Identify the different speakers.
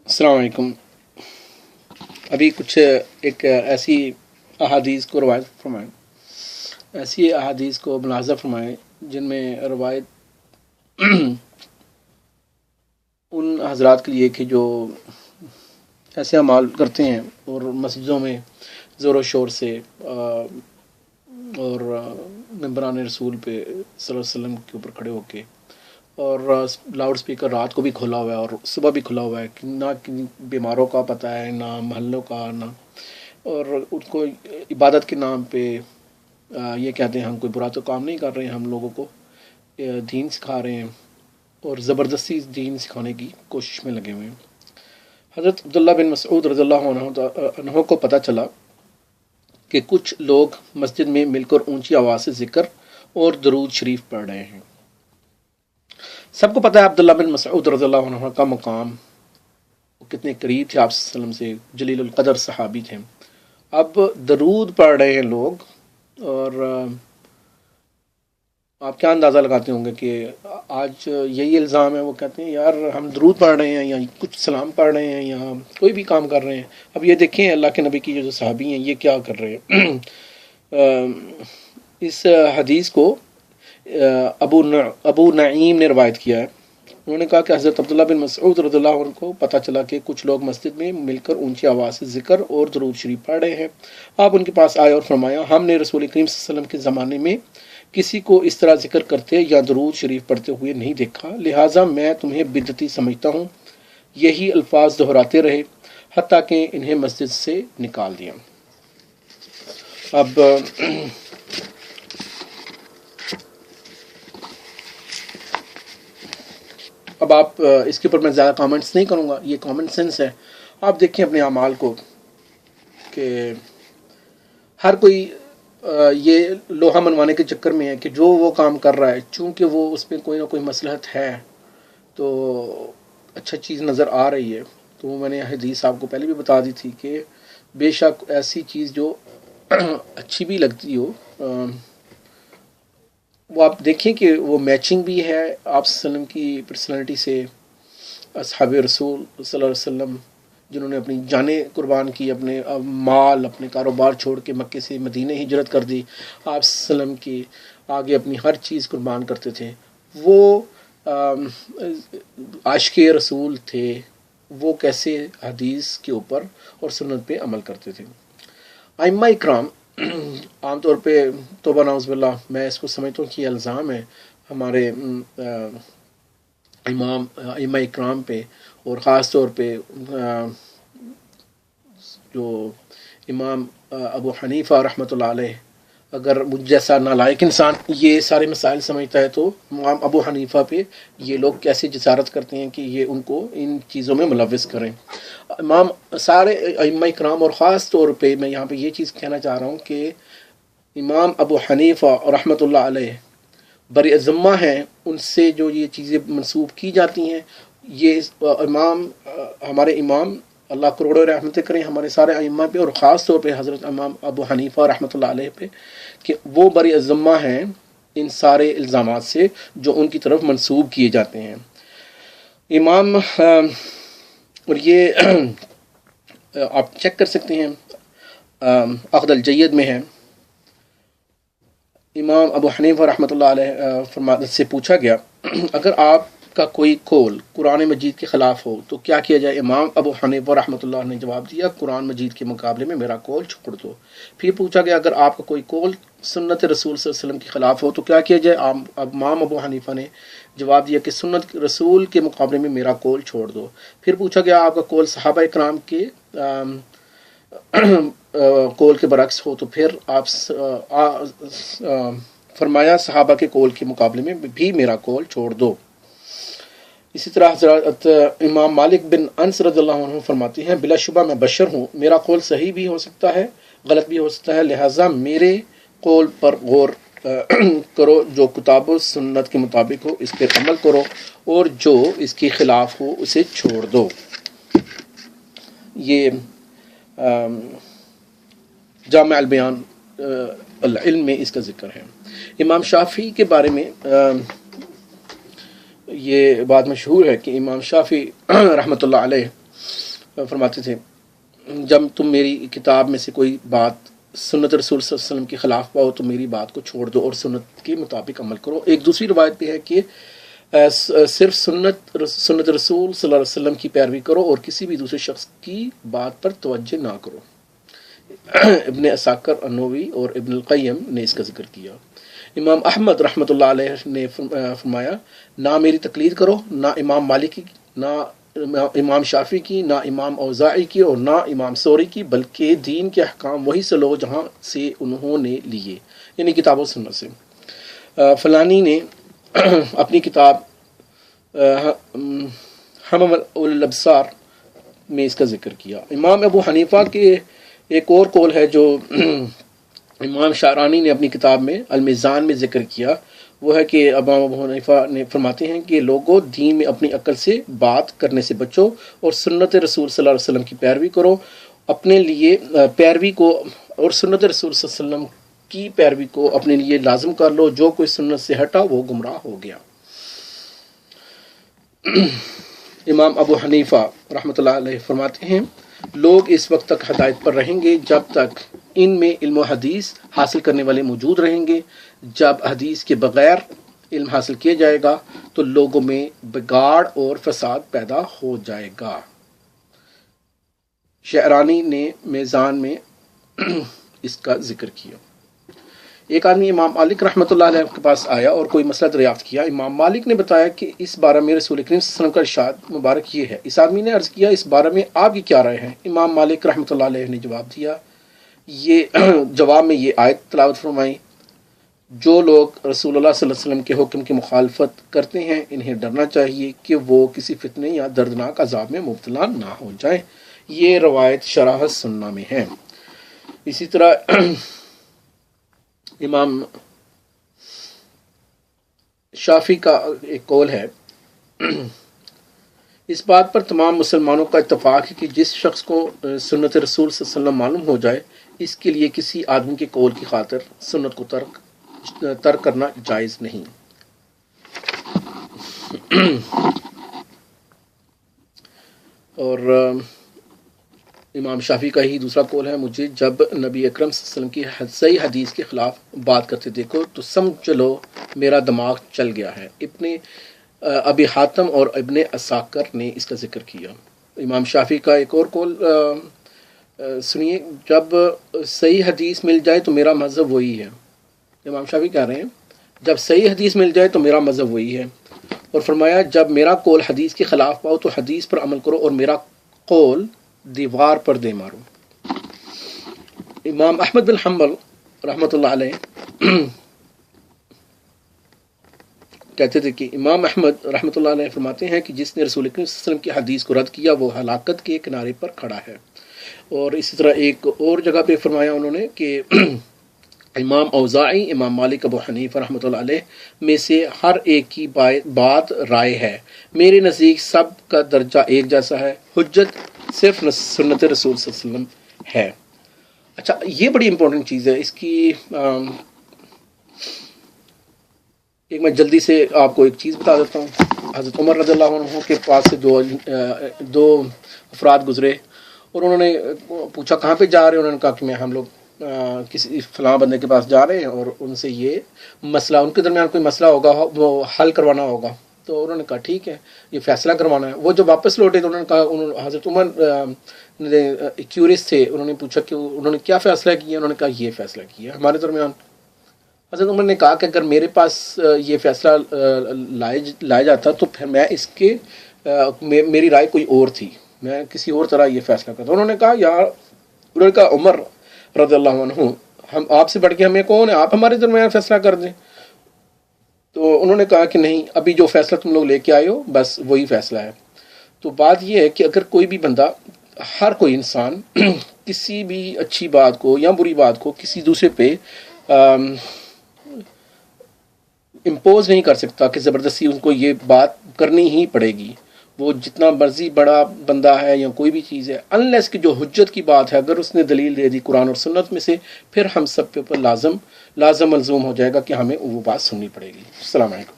Speaker 1: السلام علیکم۔ ابھی کچھ ایک ایسی احادیث کو روایت فرمائیں، ایسی احادیث کو ملاحظہ فرمائیں جن میں روایت ان حضرات کے لیے کہ جو ایسے اعمال کرتے ہیں اور مسجدوں میں زور و شور سے اور ممبران رسول پہ صلی اللہ علیہ وسلم کے اوپر کھڑے ہو کے، اور لاؤڈ سپیکر رات کو بھی کھلا ہوا ہے اور صبح بھی کھلا ہوا ہے، کہ نہ کن بیماروں کا پتہ ہے، نہ محلوں کا، نہ اور ان کو عبادت کے نام پہ یہ کہتے ہیں ہم کوئی برا تو کام نہیں کر رہے ہیں، ہم لوگوں کو دین سکھا رہے ہیں اور زبردستی دین سکھانے کی کوشش میں لگے ہوئے ہیں۔ حضرت عبداللہ بن مسعود رضی اللہ عنہ کو پتہ چلا کہ کچھ لوگ مسجد میں مل کر اونچی آواز سے ذکر اور درود شریف پڑھ رہے ہیں۔ سب کو پتہ ہے عبداللہ بن مسعود رضی اللہ عنہ کا مقام، وہ کتنے قریب تھے آپ صلی اللہ علیہ وسلم سے، جلیل القدر صحابی تھے۔ اب درود پڑھ رہے ہیں لوگ، اور آپ کیا اندازہ لگاتے ہوں گے کہ آج یہی الزام ہے، وہ کہتے ہیں یار ہم درود پڑھ رہے ہیں یا کچھ سلام پڑھ رہے ہیں یا کوئی بھی کام کر رہے ہیں۔ اب یہ دیکھیں اللہ کے نبی کی جو صحابی ہیں یہ کیا کر رہے ہیں۔ اس حدیث کو ابو نعیم نے روایت کیا ہے۔ انہوں نے کہا کہ حضرت عبداللہ بن مسعود رضی اللہ عنہ کو پتہ چلا کہ کچھ لوگ مسجد میں مل کر اونچی آواز سے ذکر اور درود شریف پڑھ رہے ہیں۔ آپ ان کے پاس آئے اور فرمایا، ہم نے رسول کریم صلی اللہ علیہ وسلم کے زمانے میں کسی کو اس طرح ذکر کرتے یا درود شریف پڑھتے ہوئے نہیں دیکھا، لہٰذا میں تمہیں بدعتی سمجھتا ہوں۔ یہی الفاظ دہراتے رہے حتیٰ کہ انہیں مسجد سے نکال دیا۔ اب آپ اس کے اوپر میں زیادہ کامنٹس نہیں کروں گا، یہ کامن سینس ہے۔ آپ دیکھیں اپنے اعمال کو کہ ہر کوئی یہ لوہا منوانے کے چکر میں ہے کہ جو وہ کام کر رہا ہے چونکہ وہ اس میں کوئی نہ کوئی مصلحت ہے تو اچھا چیز نظر آ رہی ہے، تو میں نے حدیث آپ کو پہلے بھی بتا دی تھی کہ بے شک ایسی چیز جو اچھی بھی لگتی ہو وہ آپ دیکھیں کہ وہ میچنگ بھی ہے آپ صلی اللہ علیہ وسلم کی پرسنالٹی سے۔ اصحاب رسول صلی اللہ علیہ وسلم جنہوں نے اپنی جانیں قربان کی، اپنے مال، اپنے کاروبار چھوڑ کے مکے سے مدینہ ہجرت کر دی، آپ صلی اللہ علیہ وسلم کی آگے اپنی ہر چیز قربان کرتے تھے، وہ عاشق رسول تھے، وہ کیسے حدیث کے اوپر اور سنت پہ عمل کرتے تھے۔ ائمہ اکرام عام طور پہ توبہ نعوذ باللہ میں اس کو سمجھتا ہوں کہ یہ الزام ہے ہمارے ائمہ اکرام پہ، اور خاص طور پہ جو امام ابو حنیفہ رحمۃ اللہ علیہ، اگر مجھ جیسا نالائق انسان یہ سارے مسائل سمجھتا ہے تو امام ابو حنیفہ پہ یہ لوگ کیسے جسارت کرتے ہیں کہ یہ ان کو ان چیزوں میں ملوث کریں۔ امام سارے ائمہ اکرام، اور خاص طور پہ میں یہاں پہ یہ چیز کہنا چاہ رہا ہوں کہ امام ابو حنیفہ رحمۃ اللہ علیہ بری ذمہ ہیں، ان سے جو یہ چیزیں منسوب کی جاتی ہیں، یہ ہمارے امام اللہ کروڑوں رحمتیں کریں ہمارے سارے ائمہ پہ، اور خاص طور پہ حضرت امام ابو حنیفہ رحمۃ اللہ علیہ پہ، کہ وہ بری ذمہ ہیں ان سارے الزامات سے جو ان کی طرف منسوب کیے جاتے ہیں۔ امام اور یہ آپ چیک کر سکتے ہیں، عقد الجید میں ہے، امام ابو حنیفہ رحمۃ اللہ علیہ فرماتے سے پوچھا گیا اگر آپ کا کوئی قول قرآن مجید کے خلاف ہو تو کیا کیا جائے؟ امام ابو حنیفہ رحمۃ اللہ نے جواب دیا، قرآن مجید کے مقابلے میں میرا قول چھوڑ دو۔ پھر پوچھا گیا اگر آپ کا کوئی قول سنت رسول صلی اللہ علیہ وسلم کے خلاف ہو تو کیا کیا جائے؟ امام ابو حنیفہ نے جواب دیا کہ سنت رسول کے مقابلے میں میرا قول چھوڑ دو۔ پھر پوچھا گیا آپ کا قول صحابہ اکرام کے قول کے برعکس ہو تو پھر آپ فرمایا صحابہ کے قول کے مقابلے میں بھی میرا قول چھوڑ دو۔ اسی طرح حضرت امام مالک بن انس رضی اللہ عنہ فرماتے ہیں، بلا شبہ میں بشر ہوں، میرا قول صحیح بھی ہو سکتا ہے غلط بھی ہو سکتا ہے، لہٰذا میرے قول پر غور کرو، جو کتاب و سنت کے مطابق ہو اس پر عمل کرو، اور جو اس کے خلاف ہو اسے چھوڑ دو۔ یہ جامع البیان العلم میں اس کا ذکر ہے۔ امام شافعی کے بارے میں یہ بات مشہور ہے کہ امام شافعی رحمۃ اللہ علیہ فرماتے تھے جب تم میری کتاب میں سے کوئی بات سنت رسول صلی اللہ علیہ وسلم کے خلاف پاؤ تو میری بات کو چھوڑ دو اور سنت کے مطابق عمل کرو۔ ایک دوسری روایت بھی ہے کہ صرف سنت رسول صلی اللہ علیہ وسلم کی پیروی کرو اور کسی بھی دوسرے شخص کی بات پر توجہ نہ کرو۔ ابن اساکر النووی اور ابن القیم نے اس کا ذکر کیا۔ امام احمد رحمۃ اللہ علیہ نے فرمایا نہ میری تقلید کرو، نہ امام مالک کی، نہ امام شافعی کی، نہ امام اوزاعی کی اور نہ امام ثوری کی، بلکہ دین کے احکام وہی سے لو جہاں سے انہوں نے لیے، یعنی کتاب و سنت سے۔ فلانی نے اپنی کتاب حمم الابصار میں اس کا ذکر کیا۔ امام ابو حنیفہ کے ایک اور قول ہے جو امام شعرانی نے اپنی کتاب میں المیزان میں ذکر کیا، وہ ہے کہ امام ابو حنیفہ نے فرماتے ہیں کہ لوگوں دین میں اپنی عقل سے بات کرنے سے بچو اور سنت رسول صلی اللہ علیہ وسلم کی پیروی کرو، اپنے لیے پیروی کو اور سنت رسول صلی اللہ علیہ وسلم کی پیروی کو اپنے لیے لازم کر لو، جو کوئی سنت سے ہٹا وہ گمراہ ہو گیا۔ امام ابو حنیفہ رحمۃ اللہ علیہ فرماتے ہیں لوگ اس وقت تک ہدایت پر رہیں گے جب تک ان میں علم و حدیث حاصل کرنے والے موجود رہیں گے، جب حدیث کے بغیر علم حاصل کیا جائے گا تو لوگوں میں بگاڑ اور فساد پیدا ہو جائے گا۔ شعرانی نے میزان میں اس کا ذکر کیا۔ ایک آدمی امام مالک رحمۃ اللہ علیہ کے پاس آیا اور کوئی مسئلہ دریافت کیا۔ امام مالک نے بتایا کہ اس بارے میں رسول کریم صلی اللہ علیہ وسلم کا ارشاد مبارک یہ ہے۔ اس آدمی نے عرض کیا اس بارے میں آپ کی کیا رائے ہے؟ امام مالک رحمۃ اللہ علیہ نے جواب دیا، جواب میں یہ آیت تلاوت فرمائی، جو لوگ رسول اللہ صلی اللہ علیہ وسلم کے حکم کی مخالفت کرتے ہیں انہیں ڈرنا چاہیے کہ وہ کسی فتنے یا دردناک عذاب میں مبتلا نہ ہو جائیں۔ یہ روایت شرح سنہ میں ہے۔ اسی طرح امام شافعی کا ایک قول ہے، اس بات پر تمام مسلمانوں کا اتفاق ہے کہ جس شخص کو سنت رسول صلی اللہ علیہ وسلم معلوم ہو جائے اس کے لیے کسی آدمی کے قول کی خاطر سنت کو ترک کرنا جائز نہیں۔ اور امام شافعی کا ہی دوسرا قول ہے، مجھے جب نبی اکرم صلی اللہ علیہ وسلم کی صحیح حدیث کے خلاف بات کرتے دیکھو تو سمجھ لو میرا دماغ چل گیا ہے۔ ابن ابی حاتم اور ابن اساکر نے اس کا ذکر کیا۔ امام شافعی کا ایک اور قول سنیے، جب صحیح حدیث مل جائے تو میرا مذہب وہی ہے۔ امام شافعی کہہ رہے ہیں جب صحیح حدیث مل جائے تو میرا مذہب وہی ہے، اور فرمایا جب میرا قول حدیث کے خلاف پاؤ تو حدیث پر عمل کرو اور میرا قول دیوار پر دے مارو۔ امام احمد بن حنبل رحمۃ اللہ علیہ کہتے تھے کہ امام احمد رحمۃ اللہ علیہ فرماتے ہیں کہ جس نے رسول کریم صلی اللہ علیہ وسلم کی حدیث کو رد کیا وہ ہلاکت کے کنارے پر کھڑا ہے۔ اور اسی طرح ایک اور جگہ پہ فرمایا انہوں نے کہ امام اوزاعی، امام مالک، ابو حنیفہ رحمۃ اللہ علیہ میں سے ہر ایک کی بات رائے ہے، میرے نزدیک سب کا درجہ ایک جیسا ہے، حجت صرف سنت رسول صلی اللہ علیہ وسلم ہے۔ اچھا، یہ بڑی امپورٹنٹ چیز ہے، اس کی ایک میں جلدی سے آپ کو ایک چیز بتا دیتا ہوں۔ حضرت عمر رضی اللہ عنہ کے پاس سے دو افراد گزرے اور انہوں نے پوچھا کہاں پہ جا رہے ہیں؟ انہوں نے کہا کہ ہم لوگ کسی فلاں بندے کے پاس جا رہے ہیں اور ان سے یہ مسئلہ، ان کے درمیان کوئی مسئلہ ہوگا وہ حل کروانا ہوگا۔ تو انہوں نے کہا ٹھیک ہے، یہ فیصلہ کروانا ہے۔ وہ جب واپس لوٹے تو انہوں نے کہا، حضرت عمر کیورس تھے، انہوں نے پوچھا کہ انہوں نے کیا فیصلہ کیا؟ انہوں نے کہا یہ فیصلہ کیا ہمارے درمیان۔ حضرت عمر نے کہا کہ اگر میرے پاس یہ فیصلہ لایا جاتا تو پھر میں اس کے میری رائے کوئی اور تھی، میں کسی اور طرح یہ فیصلہ کرتا۔ انہوں نے کہا یار، انہوں نے کہا عمر رضی اللہ عنہ، ہم آپ سے بڑھ کے ہمیں کون ہے، آپ ہمارے درمیان فیصلہ کر دیں۔ تو انہوں نے کہا کہ نہیں، ابھی جو فیصلہ تم لوگ لے کے آئے ہو بس وہی فیصلہ ہے۔ تو بات یہ ہے کہ اگر کوئی بھی بندہ، ہر کوئی انسان کسی بھی اچھی بات کو یا بری بات کو کسی دوسرے پہ امپوز نہیں کر سکتا کہ زبردستی ان کو یہ بات کرنی ہی پڑے گی، وہ جتنا مرضی بڑا بندہ ہے یا کوئی بھی چیز ہے، انلیس کہ جو حجت کی بات ہے اگر اس نے دلیل دے دی قرآن اور سنت میں سے، پھر ہم سب کے اوپر لازم ملزوم ہو جائے گا کہ ہمیں وہ بات سننی پڑے گی۔ السلام علیکم۔